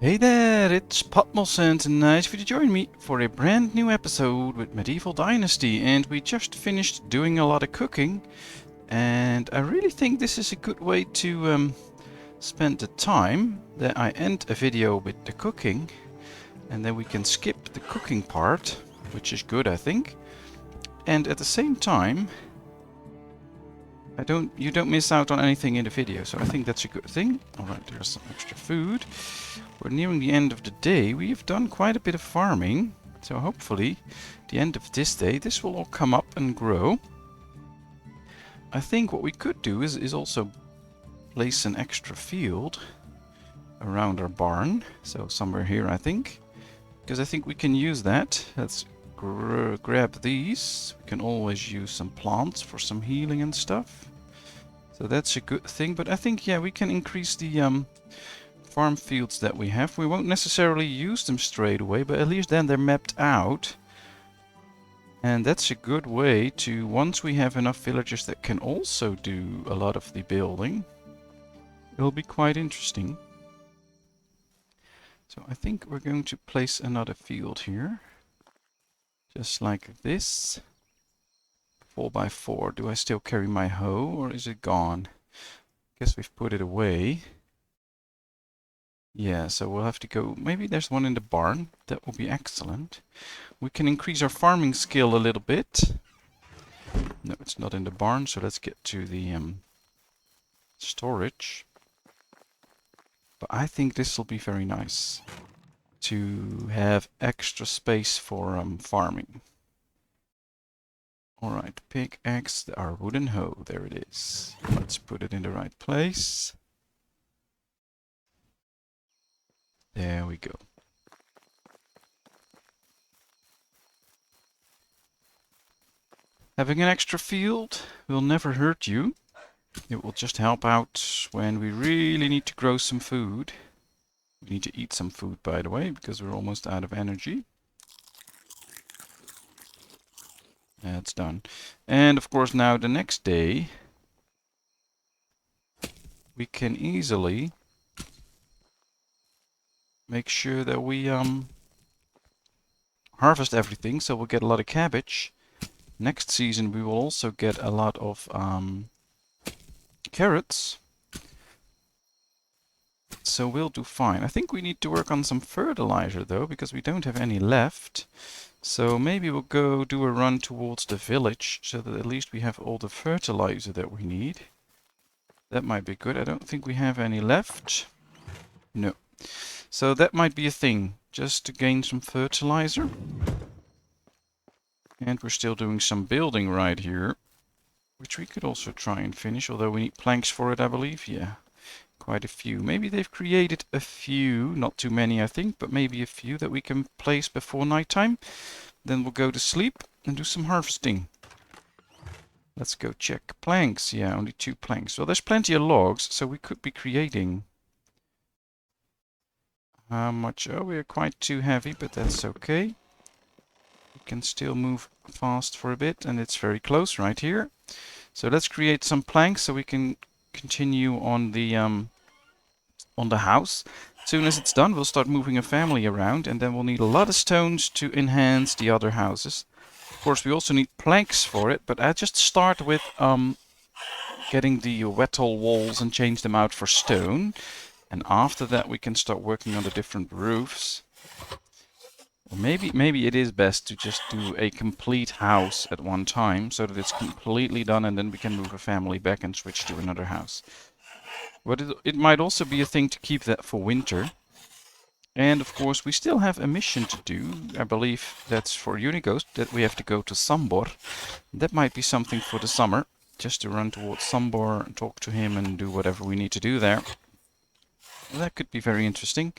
Hey there, it's Patmos and nice for you to join me for a brand new episode with Medieval Dynasty. And we just finished doing a lot of cooking, and I really think this is a good way to spend the time that I end a video with the cooking, and then we can skip the cooking part, which is good I think. And at the same time, you don't miss out on anything in the video, so I think that's a good thing. Alright, there's some extra food. We're nearing the end of the day. We've done quite a bit of farming, so hopefully at the end of this day this will all come up and grow. I think what we could do is also place an extra field around our barn, so somewhere here I think, because I think we can use that. Let's grab these. We can always use some plants for some healing and stuff, so that's a good thing. But I think, yeah, we can increase the farm fields that we have. We won't necessarily use them straight away, but at least then they're mapped out, and that's a good way to, once we have enough villagers that can also do a lot of the building, it'll be quite interesting. So I think we're going to place another field here. Just like this. 4x4. Do I still carry my hoe or is it gone? Guess we've put it away. Yeah, so we'll have to go. Maybe there's one in the barn. That will be excellent. We can increase our farming skill a little bit. No, it's not in the barn, so let's get to the storage. But I think this will be very nice to have extra space for farming. Alright, pickaxe, our wooden hoe, there it is. Let's put it in the right place. There we go. Having an extra field will never hurt you. It will just help out when we really need to grow some food. We need to eat some food, by the way, because we're almost out of energy. That's done. And of course now the next day we can easily make sure that we harvest everything, so we'll get a lot of cabbage. Next season we will also get a lot of carrots. So we'll do fine. I think we need to work on some fertilizer though, because we don't have any left. So maybe we'll go do a run towards the village, so that at least we have all the fertilizer that we need. That might be good. I don't think we have any left. No. So that might be a thing, just to gain some fertilizer. And we're still doing some building right here, which we could also try and finish, although we need planks for it, I believe. Yeah. Quite a few. Maybe they've created a few, not too many I think, but maybe a few that we can place before nighttime. Then we'll go to sleep and do some harvesting. Let's go check. Planks, yeah, only 2 planks. Well, there's plenty of logs, so we could be creating... How much? Oh, we're quite too heavy, but that's okay. We can still move fast for a bit, and it's very close right here. So let's create some planks so we can continue on the house. As soon as it's done, we'll start moving a family around, and then we'll need a lot of stones to enhance the other houses. Of course, we also need planks for it, but I just start with getting the wattle walls and change them out for stone. And after that, we can start working on the different roofs. Or maybe it is best to just do a complete house at one time, so that it's completely done, and then we can move a family back and switch to another house. But it might also be a thing to keep that for winter. And of course we still have a mission to do. I believe that's for Unighost, that we have to go to Sambor. That might be something for the summer, just to run towards Sambor and talk to him and do whatever we need to do there. That could be very interesting.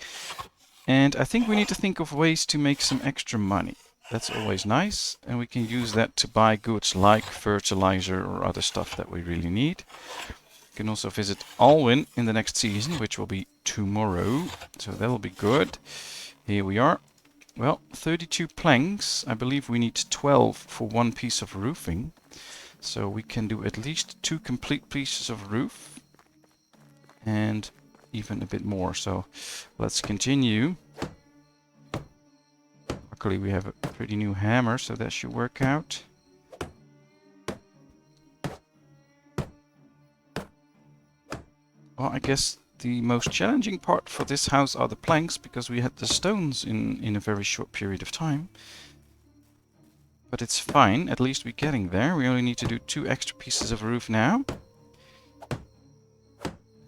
And I think we need to think of ways to make some extra money. That's always nice, and we can use that to buy goods like fertilizer or other stuff that we really need. We can also visit Alwyn in the next season, which will be tomorrow, so that'll be good. Here we are. Well, 32 planks. I believe we need 12 for 1 piece of roofing. So we can do at least 2 complete pieces of roof. And even a bit more. So let's continue. Luckily we have a pretty new hammer, so that should work out. Well, I guess the most challenging part for this house are the planks, because we had the stones in a very short period of time. But it's fine, at least we're getting there. We only need to do 2 extra pieces of roof now.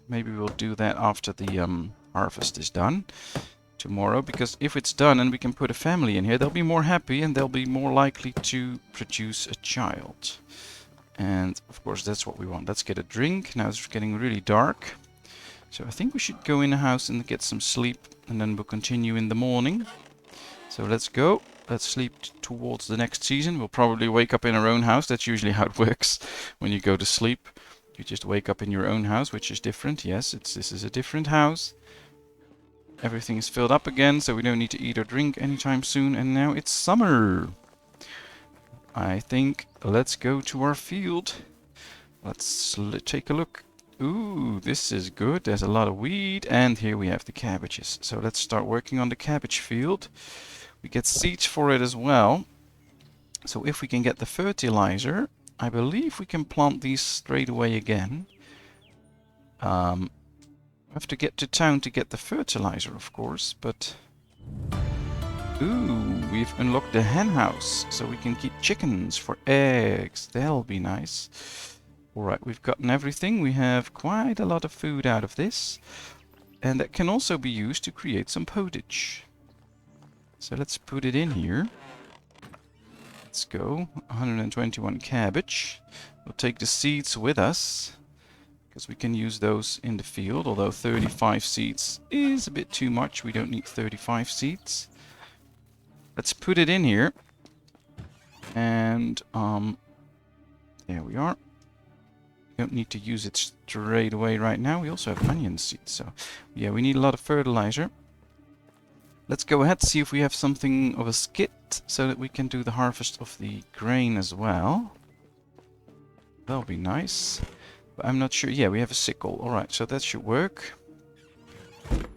Maybe we'll do that after the harvest is done tomorrow, because if it's done and we can put a family in here, they'll be more happy and they'll be more likely to produce a child. And of course that's what we want. Let's get a drink. Now it's getting really dark. So I think we should go in the house and get some sleep, and then we'll continue in the morning. So let's go. Let's sleep towards the next season. We'll probably wake up in our own house. That's usually how it works when you go to sleep. You just wake up in your own house, which is different. Yes, this is a different house. Everything is filled up again, so we don't need to eat or drink anytime soon. And now it's summer. I think let's go to our field. Let's take a look. Ooh, this is good. There's a lot of weed, and here we have the cabbages. So let's start working on the cabbage field. We get seeds for it as well. So if we can get the fertilizer, I believe we can plant these straight away again. We have to get to town to get the fertilizer, of course, but... Ooh, we've unlocked the henhouse, so we can keep chickens for eggs. That'll be nice. Alright, we've gotten everything. We have quite a lot of food out of this. And that can also be used to create some pottage. So let's put it in here. Let's go. 121 cabbage. We'll take the seeds with us, because we can use those in the field, although 35 seeds is a bit too much. We don't need 35 seeds. Let's put it in here. And there we are. Don't need to use it straight away right now. We also have onion seeds, so yeah, we need a lot of fertilizer. Let's go ahead and see if we have something of a skit so that we can do the harvest of the grain as well. That'll be nice. But I'm not sure. Yeah, we have a sickle. Alright, so that should work.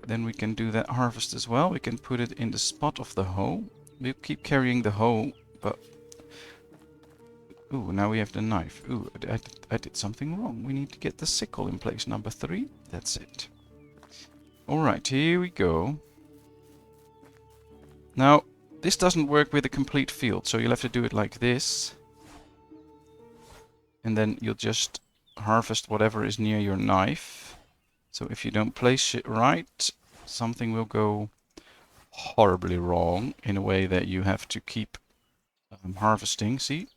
Then we can do that harvest as well. We can put it in the spot of the hoe. We'll keep carrying the hoe, but... Ooh, now we have the knife. Ooh, I did something wrong. We need to get the sickle in place. Number 3. That's it. Alright, here we go. Now, this doesn't work with a complete field, so you'll have to do it like this. And then you'll just harvest whatever is near your knife. So if you don't place it right, something will go horribly wrong in a way that you have to keep harvesting. See?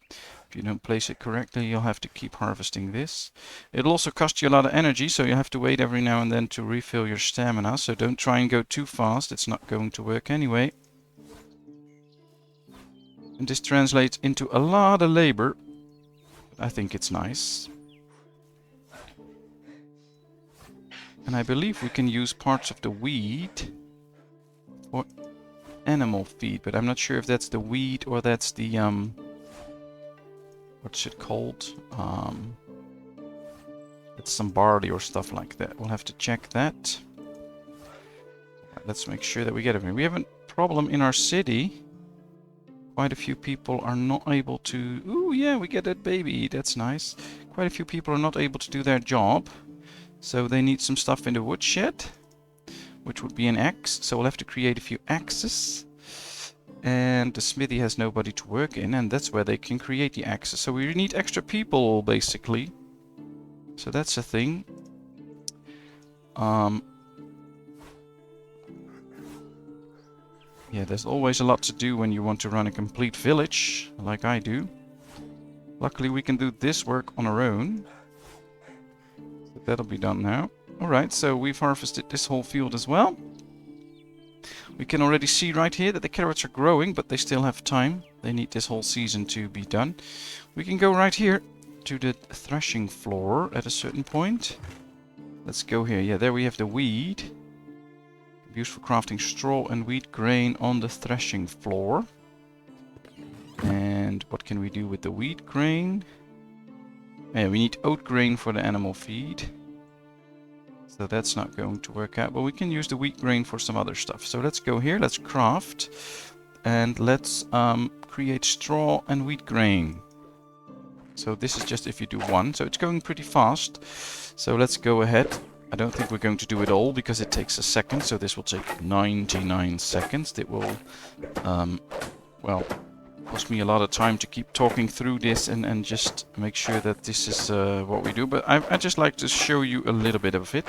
If you don't place it correctly, you'll have to keep harvesting this. It'll also cost you a lot of energy, so you have to wait every now and then to refill your stamina. So don't try and go too fast. It's not going to work anyway. And this translates into a lot of labor. I think it's nice. And I believe we can use parts of the weed for animal feed, but I'm not sure if that's the weed or that's the what's it called? It's some barley or stuff like that. We'll have to check that. Let's make sure that we get everything. We have a problem in our city. Quite a few people are not able to... Ooh, yeah, we get that baby. That's nice. Quite a few people are not able to do their job. So they need some stuff in the woodshed, which would be an axe. So we'll have to create a few axes. And the smithy has nobody to work in, and that's where they can create the axes. So we need extra people, basically. So that's a thing. Yeah, there's always a lot to do when you want to run a complete village, like I do. Luckily we can do this work on our own. So that'll be done now. Alright, so we've harvested this whole field as well. We can already see right here that the carrots are growing, but they still have time. They need this whole season to be done. We can go right here to the threshing floor at a certain point. Let's go here. Yeah, there we have the weed. Used for crafting straw and wheat grain on the threshing floor. And what can we do with the wheat grain? Yeah, we need oat grain for the animal feed. So that's not going to work out, but we can use the wheat grain for some other stuff. So let's go here, let's craft, and let's create straw and wheat grain. So this is just if you do one, so it's going pretty fast. So let's go ahead. I don't think we're going to do it all because it takes a second, so this will take 99 seconds. It will, well, cost me a lot of time to keep talking through this and just make sure that this is what we do. But I just like to show you a little bit of it.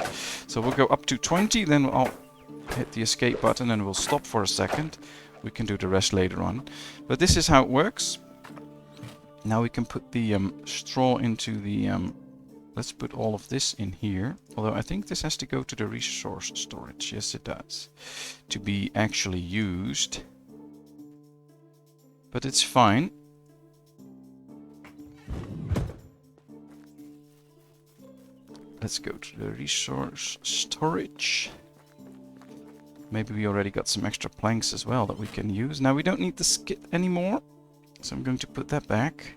So we'll go up to 20, then I'll hit the escape button and we'll stop for a second. We can do the rest later on. But this is how it works. Now we can put the straw into the... let's put all of this in here. Although I think this has to go to the resource storage. Yes, it does. To be actually used. But it's fine. Let's go to the resource storage. Maybe we already got some extra planks as well that we can use. Now we don't need the skit anymore. So I'm going to put that back.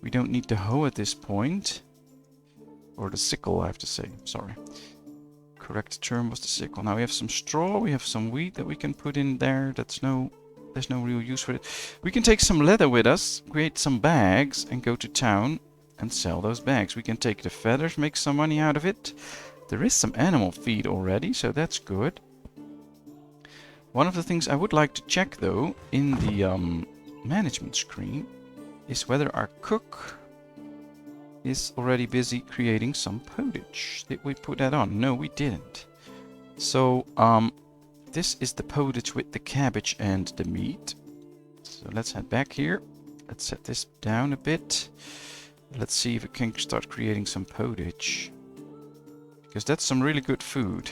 We don't need the hoe at this point. Or the sickle, I have to say. Sorry. Correct term was the sickle. Now we have some straw. We have some wheat that we can put in there. There's no real use for it. We can take some leather with us, create some bags, and go to town and sell those bags. We can take the feathers, make some money out of it. There is some animal feed already, so that's good. One of the things I would like to check, though, in the management screen, is whether our cook is already busy creating some pottage. Did we put that on? No, we didn't. So, this is the pottage with the cabbage and the meat. So let's head back here. Let's set this down a bit. Let's see if we can start creating some pottage. Because that's some really good food.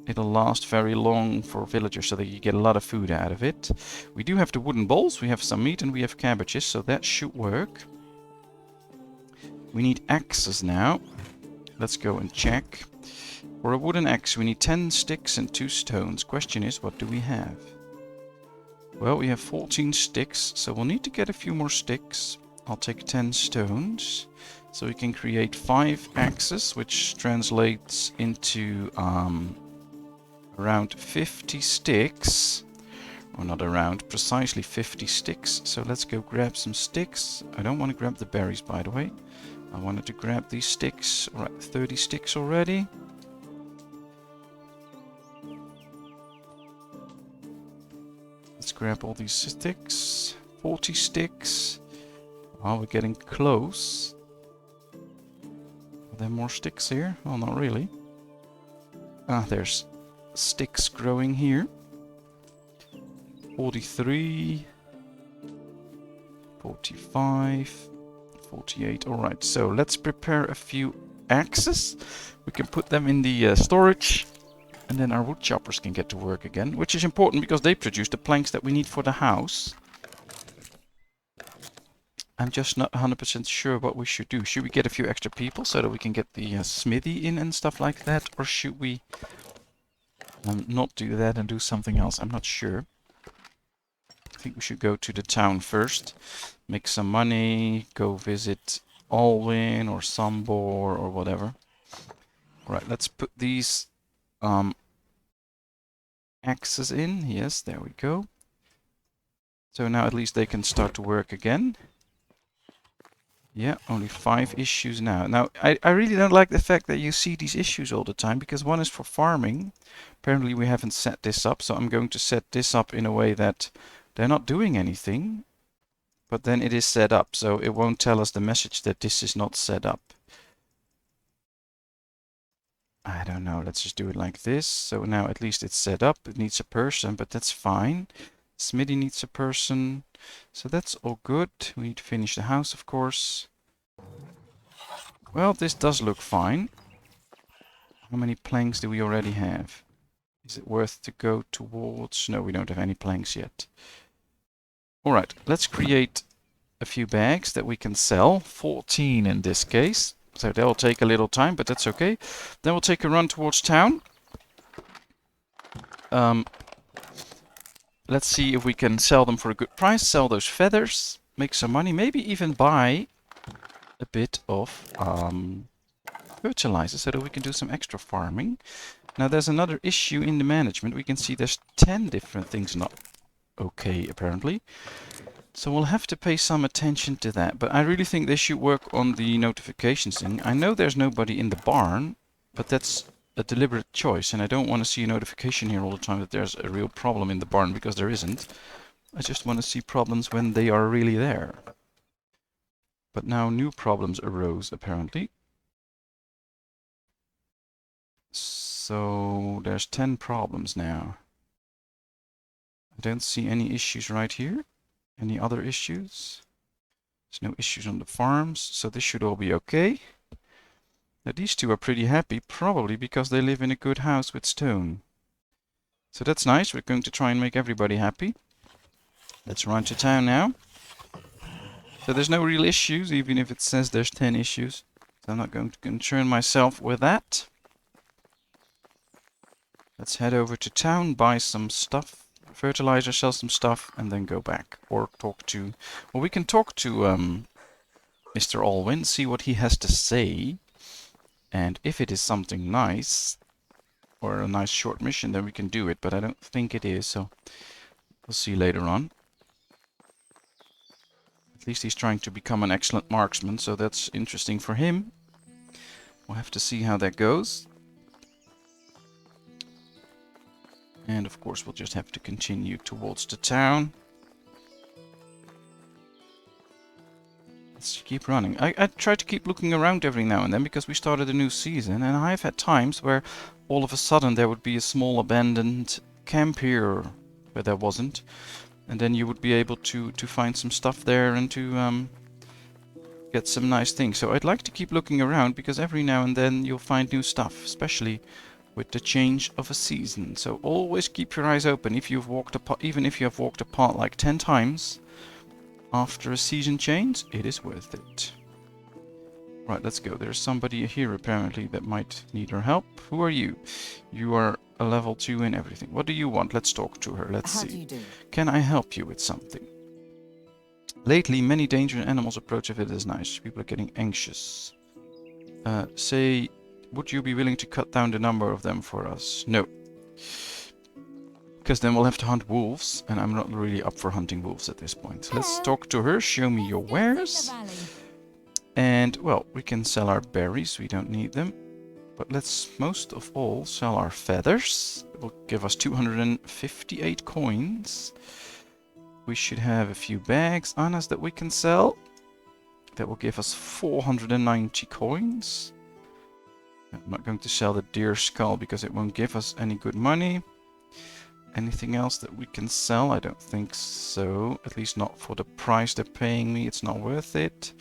It'll last very long for villagers so that you get a lot of food out of it. We do have the wooden bowls, we have some meat and we have cabbages, so that should work. We need axes now. Let's go and check. For a wooden axe we need 10 sticks and 2 stones. Question is, what do we have? Well, we have 14 sticks, so we'll need to get a few more sticks. I'll take 10 stones. So we can create 5 axes, which translates into around 50 sticks. Or not around, precisely 50 sticks. So let's go grab some sticks. I don't want to grab the berries, by the way. I wanted to grab these sticks. Alright, 30 sticks already. Let's grab all these sticks. 40 sticks. Oh, we're getting close. Are there more sticks here? Well, not really. Ah, there's sticks growing here. 43. 45. 48. Alright, so let's prepare a few axes. We can put them in the storage. And then our wood choppers can get to work again. Which is important because they produce the planks that we need for the house. I'm just not 100% sure what we should do. Should we get a few extra people so that we can get the smithy in and stuff like that? Or should we not do that and do something else? I'm not sure. I think we should go to the town first. Make some money. Go visit Alwyn or Sambor or whatever. Right, let's put these axes in. Yes, there we go. So now at least they can start to work again. Yeah, only 5 issues now. Now, I really don't like the fact that you see these issues all the time, because one is for farming. Apparently we haven't set this up, so I'm going to set this up in a way that they're not doing anything. But then it is set up, so it won't tell us the message that this is not set up. I don't know, let's just do it like this. So now at least it's set up. It needs a person, but that's fine. Smithy needs a person. So that's all good. We need to finish the house, of course. Well, this does look fine. How many planks do we already have? Is it worth to go towards? No, we don't have any planks yet. Alright, let's create a few bags that we can sell. 14 in this case. So that will take a little time, but that's okay. Then we'll take a run towards town. Let's see if we can sell them for a good price. Sell those feathers. Make some money. Maybe even buy a bit of fertilizer so that we can do some extra farming. Now there's another issue in the management. We can see there's 10 different things not okay apparently. So we'll have to pay some attention to that. But I really think they should work on the notifications thing. I know there's nobody in the barn, but that's a deliberate choice. And I don't want to see a notification here all the time that there's a real problem in the barn, because there isn't. I just want to see problems when they are really there. But now new problems arose apparently. So there's 10 problems now. I don't see any issues right here. Any other issues? There's no issues on the farms, so this should all be okay. Now these two are pretty happy, probably because they live in a good house with stone. So that's nice. We're going to try and make everybody happy. Let's run to town now. So there's no real issues, even if it says there's 10 issues. So I'm not going to concern myself with that. Let's head over to town, buy some stuff. Fertilizer, sell some stuff, and then go back. Or talk to... Well, we can talk to Mr. Alwyn, see what he has to say. And if it is something nice, or a nice short mission, then we can do it. But I don't think it is, so we'll see later on. At least he's trying to become an excellent marksman, so that's interesting for him. We'll have to see how that goes. And of course we'll just have to continue towards the town. Let's keep running. I try to keep looking around every now and then because we started a new season, and I've had times where all of a sudden there would be a small abandoned camp here where there wasn't. And then you would be able to find some stuff there and to get some nice things. So I'd like to keep looking around because every now and then you'll find new stuff, especially with the change of a season. So always keep your eyes open. If you've walked apart, even if you have walked apart like 10 times after a season change, it is worth it. Right, let's go. There's somebody here apparently that might need our help. Who are you? You are a level 2 in everything. What do you want? Let's talk to her. Let's see. How do you do? Can I help you with something? Lately, many dangerous animals approach if it is nice. People are getting anxious. Say, would you be willing to cut down the number of them for us? No. Because then we'll have to hunt wolves, and I'm not really up for hunting wolves at this point. Let's talk to her. Show me your wares. And, well, we can sell our berries. We don't need them. But let's most of all sell our feathers. It will give us 258 coins. We should have a few bags on us that we can sell. That will give us 490 coins. I'm not going to sell the deer skull because it won't give us any good money. Anything else that we can sell? I don't think so. At least not for the price they're paying me. It's not worth it.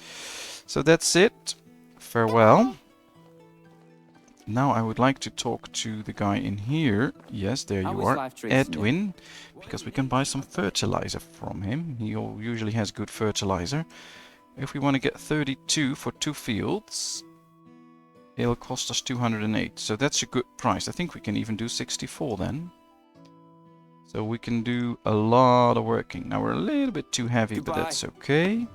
So that's it. Farewell. Now I would like to talk to the guy in here. Yes, there you are. Edwin. Because we can buy some fertilizer from him. He usually has good fertilizer. If we want to get 32 for 2 fields, it'll cost us 208. So that's a good price. I think we can even do 64 then. So we can do a lot of working. Now we're a little bit too heavy, but that's okay.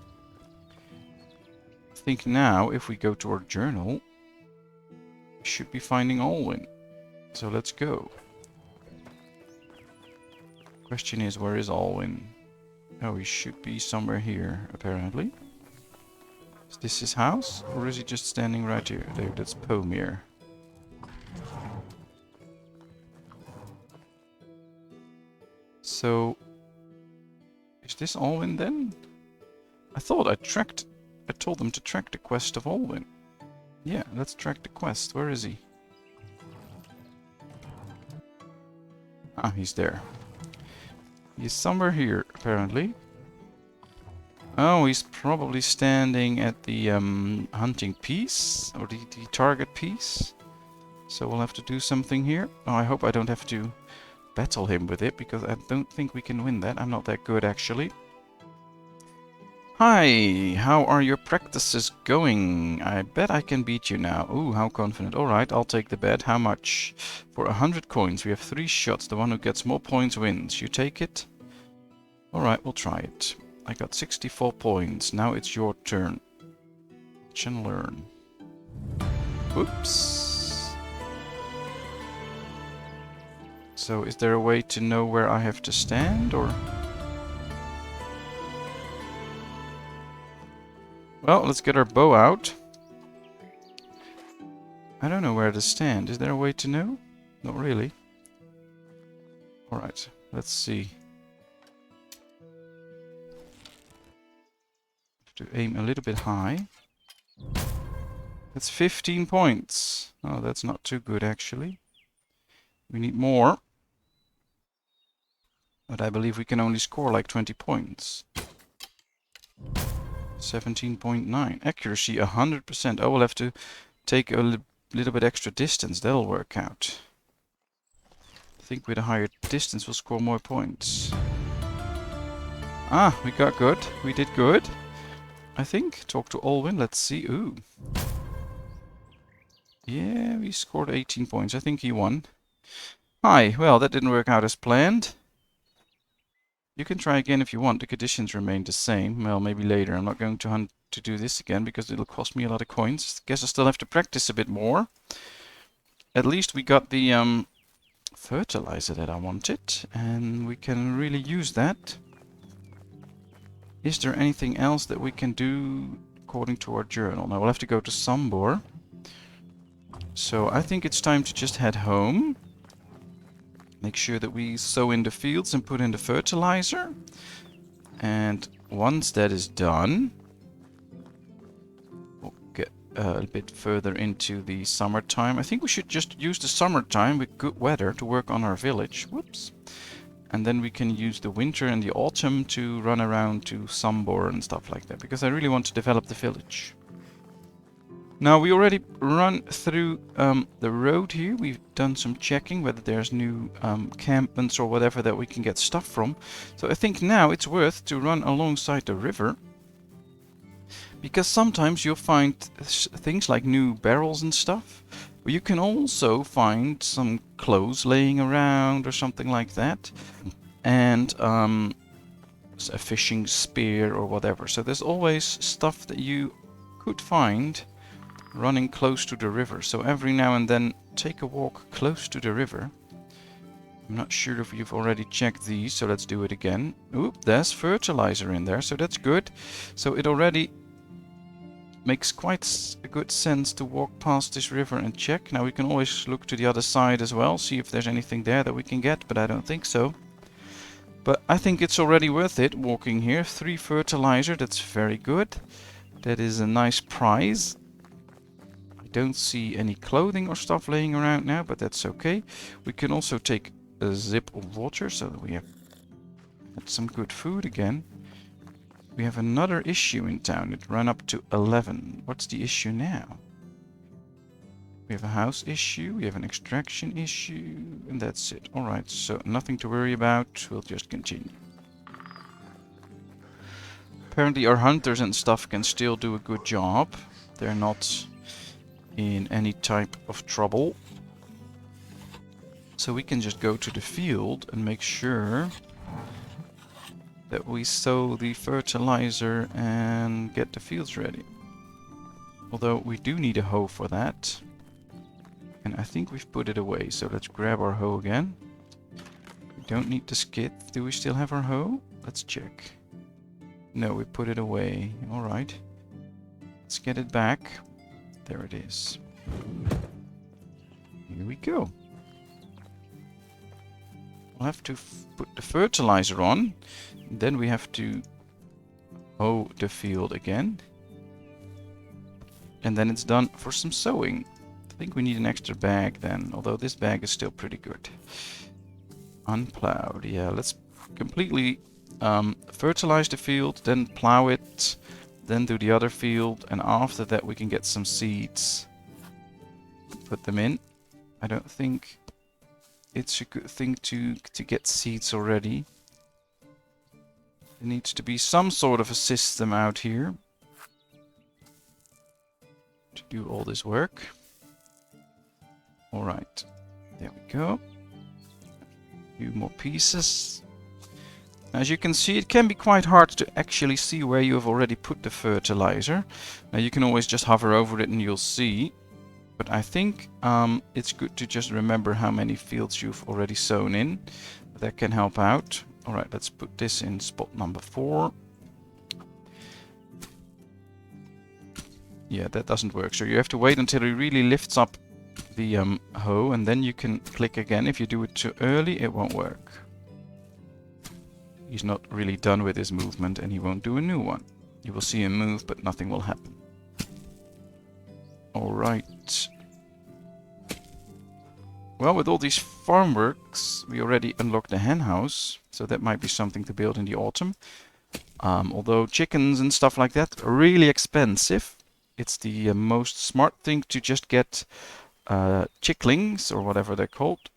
I think now if we go to our journal, we should be finding Alwyn. So let's go. Question is, where is Alwyn? Oh, he should be somewhere here, apparently. Is this his house? Or is he just standing right here? There, that's Pomir. So, is this Alwyn then? I thought I told them to track the quest of Alwyn. Yeah, let's track the quest. Where is he? Ah, he's there. He's somewhere here, apparently. Oh, he's probably standing at the hunting piece, or the target piece. So we'll have to do something here. Oh, I hope I don't have to battle him with it, because I don't think we can win that. I'm not that good, actually. Hi, how are your practices going? I bet I can beat you now. Ooh, how confident. Alright, I'll take the bet. How much? For 100 coins. We have 3 shots. The one who gets more points wins. You take it? Alright, we'll try it. I got 64 points. Now it's your turn. Watch and learn. Whoops. So is there a way to know where I have to stand, or? Well, let's get our bow out. I don't know where to stand. Is there a way to know? Not really. Alright, let's see. Have to aim a little bit high. That's 15 points. Oh, that's not too good, actually. We need more. But I believe we can only score like 20 points. 17.9. Accuracy 100%. Oh, we'll have to take a little bit extra distance. That'll work out. I think with a higher distance we'll score more points. Ah, we got good. We did good. I think. Talk to Olwyn. Let's see. Ooh. Yeah, we scored 18 points. I think he won. Hi. Well, that didn't work out as planned. You can try again if you want. The conditions remain the same. Well, maybe later. I'm not going to do this again because it'll cost me a lot of coins. Guess I still have to practice a bit more. At least we got the fertilizer that I wanted, and we can really use that. Is there anything else that we can do according to our journal? Now we'll have to go to Sambor. So I think it's time to just head home. Make sure that we sow in the fields and put in the fertilizer. And once that is done, we'll get a bit further into the summertime. I think we should just use the summertime with good weather to work on our village. Whoops. And then we can use the winter and the autumn to run around to Sambor and stuff like that, because I really want to develop the village. Now we already run through the road here. We've done some checking whether there's new campments or whatever that we can get stuff from. So I think now it's worth to run alongside the river, because sometimes you'll find things like new barrels and stuff. You can also find some clothes laying around or something like that, and a fishing spear or whatever. So there's always stuff that you could find running close to the river. So every now and then take a walk close to the river. I'm not sure if you've already checked these, so let's do it again. Oop, there's fertilizer in there, so that's good. So it already makes quite a good sense to walk past this river and check. Now we can always look to the other side as well, see if there's anything there that we can get, but I don't think so. But I think it's already worth it walking here. 3 fertilizer, that's very good. That is a nice prize. I don't see any clothing or stuff laying around now, but that's okay. We can also take a zip of water so that we have some good food again. We have another issue in town. It ran up to 11. What's the issue now? We have a house issue, we have an extraction issue, and that's it. Alright, so nothing to worry about. We'll just continue. Apparently our hunters and stuff can still do a good job. They're not in any type of trouble. So we can just go to the field and make sure that we sow the fertilizer and get the fields ready. Although we do need a hoe for that. And I think we've put it away, so let's grab our hoe again. We don't need the skid. Do we still have our hoe? Let's check. No, we put it away. Alright. Let's get it back. There it is. Here we go. We'll have to put the fertilizer on. Then we have to hoe the field again. And then it's done for some sowing. I think we need an extra bag then, although this bag is still pretty good. Unplowed, yeah, let's completely fertilize the field, then plow it, then do the other field, and after that we can get some seeds. Put them in. I don't think it's a good thing to get seeds already. There needs to be some sort of a system out here to do all this work. Alright, there we go. A few more pieces. As you can see, it can be quite hard to actually see where you have already put the fertilizer. Now you can always just hover over it and you'll see. But I think it's good to just remember how many fields you've already sown in. That can help out. Alright, let's put this in spot number 4. Yeah, that doesn't work. So you have to wait until he really lifts up the hoe, and then you can click again. If you do it too early, it won't work. He's not really done with his movement, and he won't do a new one. You will see him move, but nothing will happen. Alright. Well, with all these farm works, we already unlocked the henhouse, so that might be something to build in the autumn. Although chickens and stuff like that are really expensive, it's the most smart thing to just get chicklings, or whatever they're called.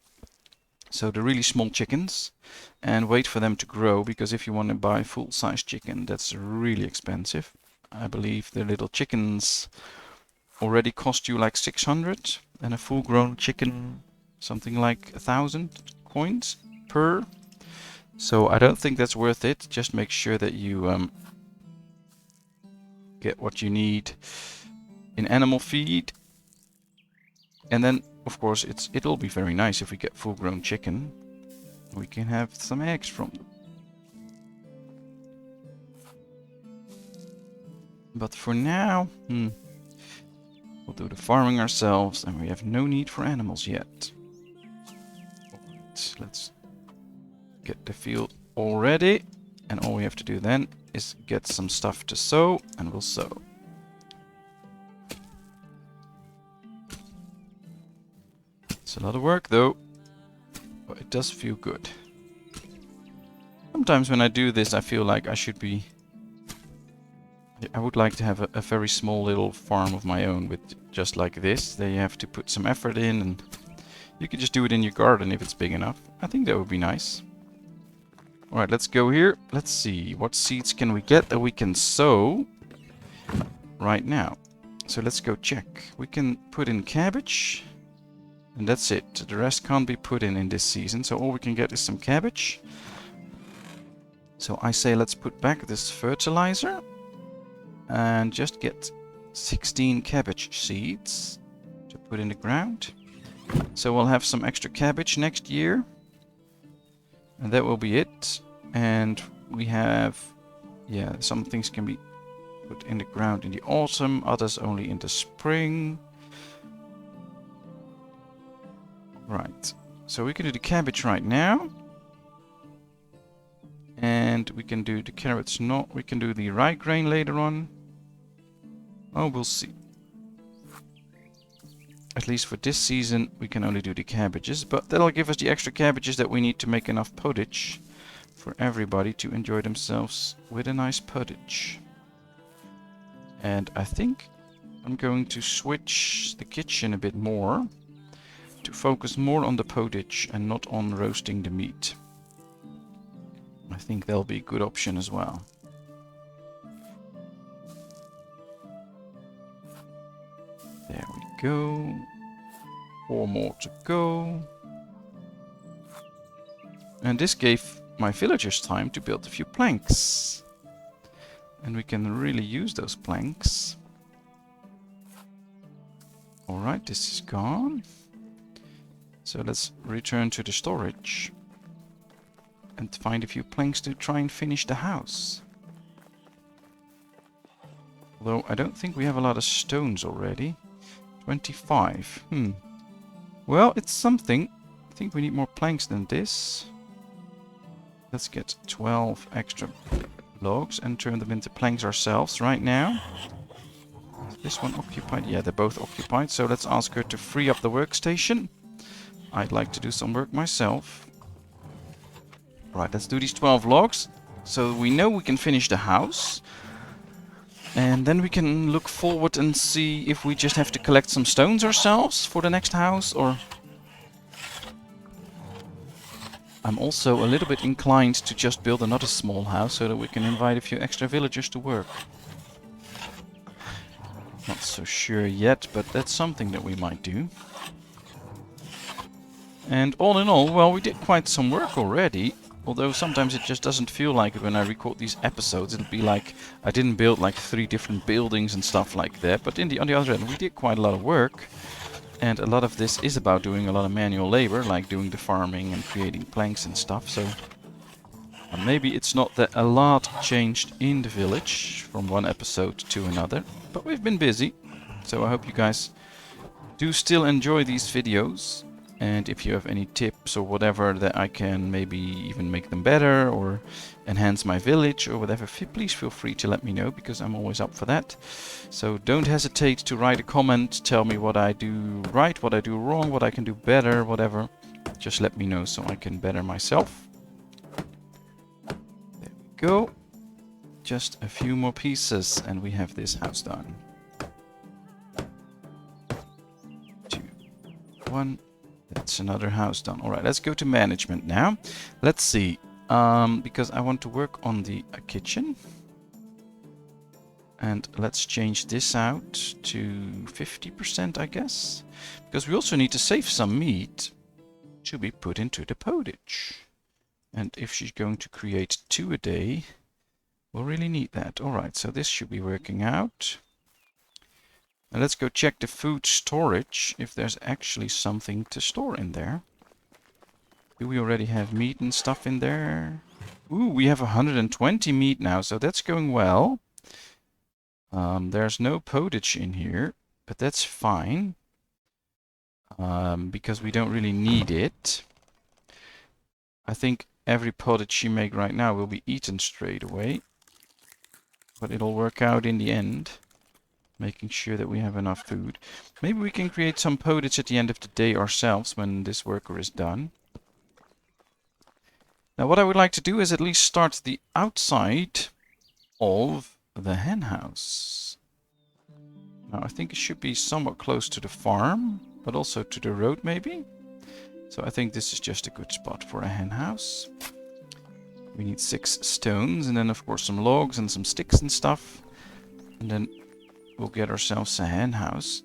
So the really small chickens, and wait for them to grow, because if you want to buy full-size chicken, that's really expensive. I believe the little chickens already cost you like 600, and a full-grown chicken something like 1,000 coins per. So I don't think that's worth it. Just make sure that you get what you need in animal feed. And then, of course, it'll be very nice if we get full-grown chicken. We can have some eggs from them. But for now, we'll do the farming ourselves, and we have no need for animals yet. Alright, let's get the field all ready, and all we have to do then is get some stuff to sow, and we'll sow. It's a lot of work though, but it does feel good. Sometimes when I do this, I feel like I would like to have a very small little farm of my own with just like this. There you have to put some effort in, and you can just do it in your garden if it's big enough. I think that would be nice. Alright, let's go here. Let's see, what seeds can we get that we can sow right now? So let's go check. We can put in cabbage, and that's it. The rest can't be put in this season, so all we can get is some cabbage. So I say let's put back this fertilizer and just get 16 cabbage seeds to put in the ground. So we'll have some extra cabbage next year, and that will be it. And we have, yeah, some things can be put in the ground in the autumn, others only in the spring. Right, so we can do the cabbage right now, and we can do the carrots. Not, we can do the rye grain later on. Oh, we'll see. At least for this season, we can only do the cabbages, but that'll give us the extra cabbages that we need to make enough pottage for everybody to enjoy themselves with a nice pottage. And I think I'm going to switch the kitchen a bit more to focus more on the pottage and not on roasting the meat. I think that'll be a good option as well. There we go. 4 more to go. And this gave my villagers time to build a few planks. And we can really use those planks. Alright, this is gone. So let's return to the storage and find a few planks to try and finish the house. Although I don't think we have a lot of stones already. 25. Well, it's something. I think we need more planks than this. Let's get 12 extra logs and turn them into planks ourselves right now. Is this one occupied? Yeah, they're both occupied. So let's ask her to free up the workstation. I'd like to do some work myself. Right, let's do these 12 logs. So we know we can finish the house. And then we can look forward and see if we just have to collect some stones ourselves for the next house, or... I'm also a little bit inclined to just build another small house so that we can invite a few extra villagers to work. Not so sure yet, but that's something that we might do. And all in all, well, we did quite some work already. Although sometimes it just doesn't feel like it when I record these episodes. It'll be like I didn't build like 3 different buildings and stuff like that. But on the other hand, we did quite a lot of work. And a lot of this is about doing a lot of manual labor, like doing the farming and creating planks and stuff. So maybe it's not that a lot changed in the village from one episode to another, but we've been busy. So I hope you guys do still enjoy these videos. And if you have any tips or whatever that I can maybe even make them better or enhance my village or whatever, please feel free to let me know, because I'm always up for that. So don't hesitate to write a comment, tell me what I do right, what I do wrong, what I can do better, whatever. Just let me know so I can better myself. There we go. Just a few more pieces and we have this house done. 2, 1. That's another house done. Alright, let's go to management now. Let's see. Because I want to work on the kitchen. And let's change this out to 50%, I guess. Because we also need to save some meat to be put into the pottage. And if she's going to create 2 a day, we'll really need that. Alright, so this should be working out. Now let's go check the food storage, if there's actually something to store in there. Do we already have meat and stuff in there? Ooh, we have 120 meat now, so that's going well. There's no pottage in here, but that's fine. Because we don't really need it. I think every pottage you make right now will be eaten straight away. But it'll work out in the end. Making sure that we have enough food. Maybe we can create some pottage at the end of the day ourselves when this worker is done. Now what I would like to do is at least start the outside of the henhouse. Now I think it should be somewhat close to the farm, but also to the road maybe. So I think this is just a good spot for a henhouse. We need 6 stones and then of course some logs and some sticks and stuff. And then we'll get ourselves a henhouse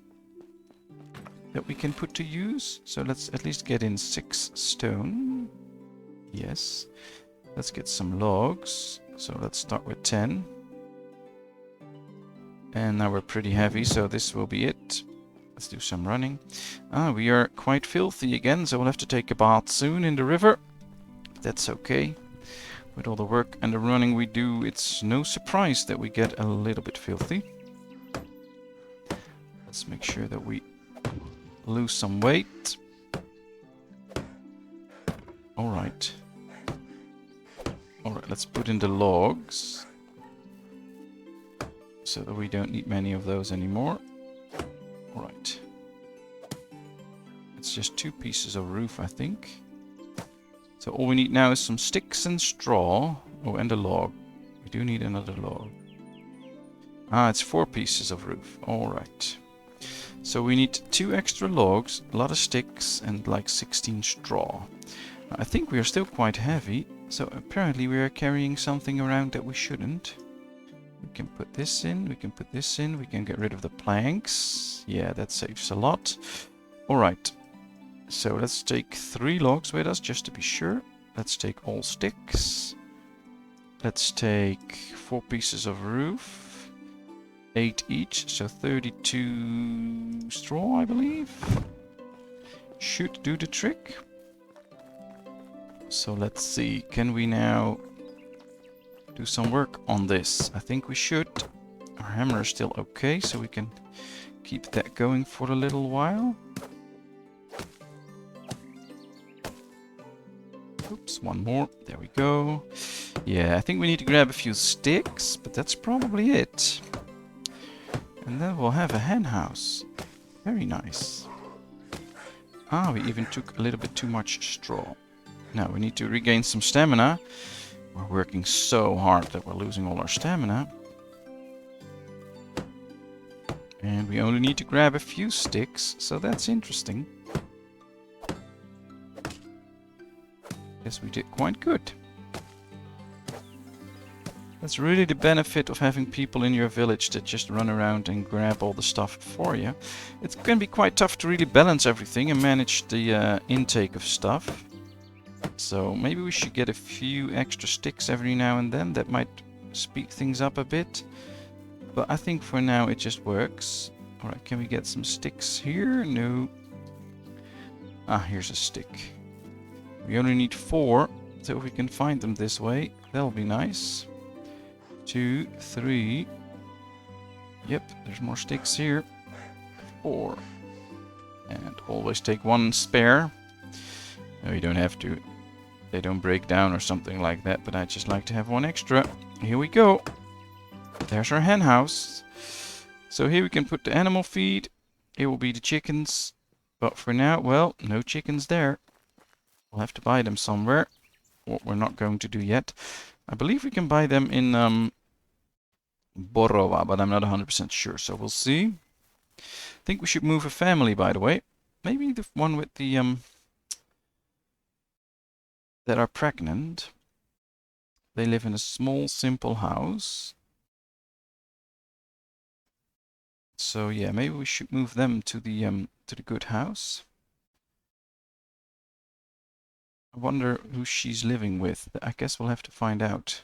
that we can put to use. So let's at least get in 6 stone. Yes. Let's get some logs. So let's start with 10. And now we're pretty heavy, so this will be it. Let's do some running. We are quite filthy again, so we'll have to take a bath soon in the river. That's okay. With all the work and the running we do, it's no surprise that we get a little bit filthy. Let's make sure that we lose some weight. Alright. Alright, let's put in the logs. So that we don't need many of those anymore. Alright. It's just 2 pieces of roof, I think. So all we need now is some sticks and straw. Oh, and a log. We do need another log. It's 4 pieces of roof. Alright. So we need 2 extra logs, a lot of sticks, and like 16 straw. I think we are still quite heavy, so apparently we are carrying something around that we shouldn't. We can put this in, we can put this in, we can get rid of the planks. Yeah, that saves a lot. Alright, so let's take 3 logs with us just to be sure. Let's take all sticks. Let's take 4 pieces of roof. 8 each, so 32 straw, I believe. Should do the trick. So let's see, can we now do some work on this? I think we should. Our hammer is still okay, so we can keep that going for a little while. Oops, one more. There we go. Yeah, I think we need to grab a few sticks, but that's probably it. And then we'll have a henhouse. Very nice. We even took a little bit too much straw. Now we need to regain some stamina. We're working so hard that we're losing all our stamina. And we only need to grab a few sticks, so that's interesting. Guess we did quite good. That's really the benefit of having people in your village that just run around and grab all the stuff for you. It can be quite tough to really balance everything and manage the intake of stuff. So maybe we should get a few extra sticks every now and then. That might speed things up a bit. But I think for now it just works. Alright, can we get some sticks here? No. Ah, here's a stick. We only need 4, so if we can find them this way, that'll be nice. 2, 3. Yep, there's more sticks here. 4. And always take 1 spare. No, you don't have to. They don't break down or something like that, but I just like to have 1 extra. Here we go. There's our hen house. So here we can put the animal feed. It will be the chickens. But for now, well, no chickens there. We'll have to buy them somewhere. What we're not going to do yet. I believe we can buy them in Borova, but I'm not 100% sure, so we'll see. I think we should move a family, by the way. Maybe the one with the that are pregnant. They live in a small, simple house. So yeah, maybe we should move them to the good house. I wonder who she's living with. I guess we'll have to find out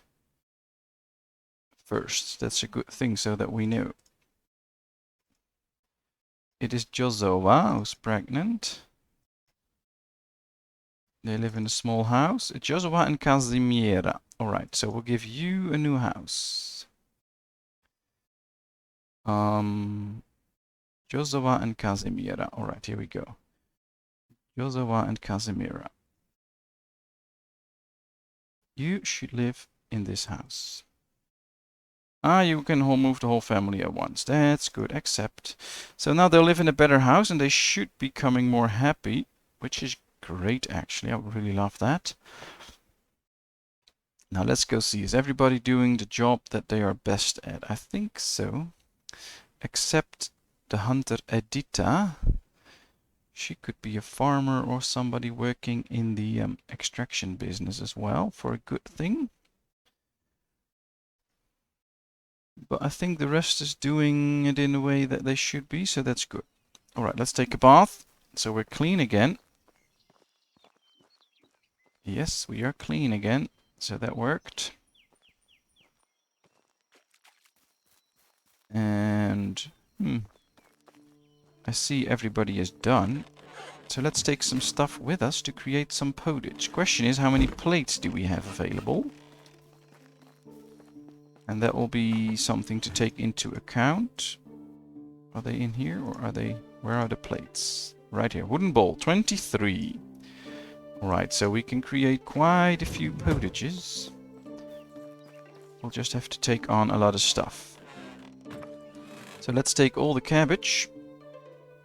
first. That's a good thing, so that we know. It is Jozova who's pregnant. They live in a small house. Jozova and Kazimiera. Alright, so we'll give you a new house. Jozova and Kazimiera. Alright, here we go. Jozova and Kazimiera. You should live in this house. Ah, you can move the whole family at once. That's good. Accept. So now they'll live in a better house and they should be becoming more happy, which is great actually. I would really love that. Now let's go see. Is everybody doing the job that they are best at? I think so. Except the hunter Edita. She could be a farmer or somebody working in the extraction business as well for a good thing. But I think the rest is doing it in a way that they should be, so that's good. Alright, let's take a bath. So we're clean again. Yes, we are clean again. So that worked. And I see everybody is done. So let's take some stuff with us to create some pottage. Question is, how many plates do we have available? And that will be something to take into account. Are they in here or are they... Where are the plates? Right here. Wooden bowl, 23. Alright, so we can create quite a few potages. We'll just have to take on a lot of stuff. So let's take all the cabbage.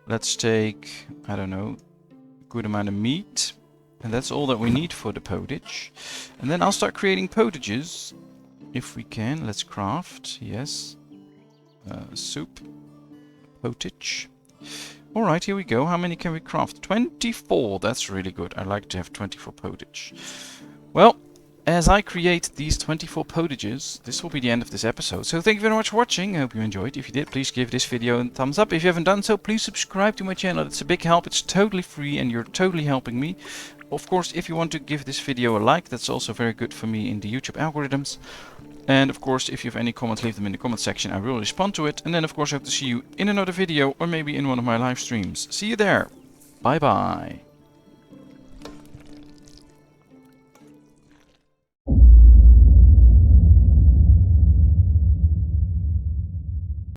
Let's take, I don't know, a good amount of meat. And that's all that we need for the potage. And then I'll start creating potages. If we can. Let's craft. Yes. Soup. Potage. Alright, here we go. How many can we craft? 24. That's really good. I like to have 24 potage. Well, as I create these 24 potages, this will be the end of this episode. So thank you very much for watching. I hope you enjoyed. If you did, please give this video a thumbs up. If you haven't done so, please subscribe to my channel. It's a big help. It's totally free and you're totally helping me. Of course, if you want to give this video a like, that's also very good for me in the YouTube algorithms. And of course, if you have any comments, leave them in the comment section. I will respond to it. And then of course I hope to see you in another video or maybe in one of my live streams. See you there. Bye bye.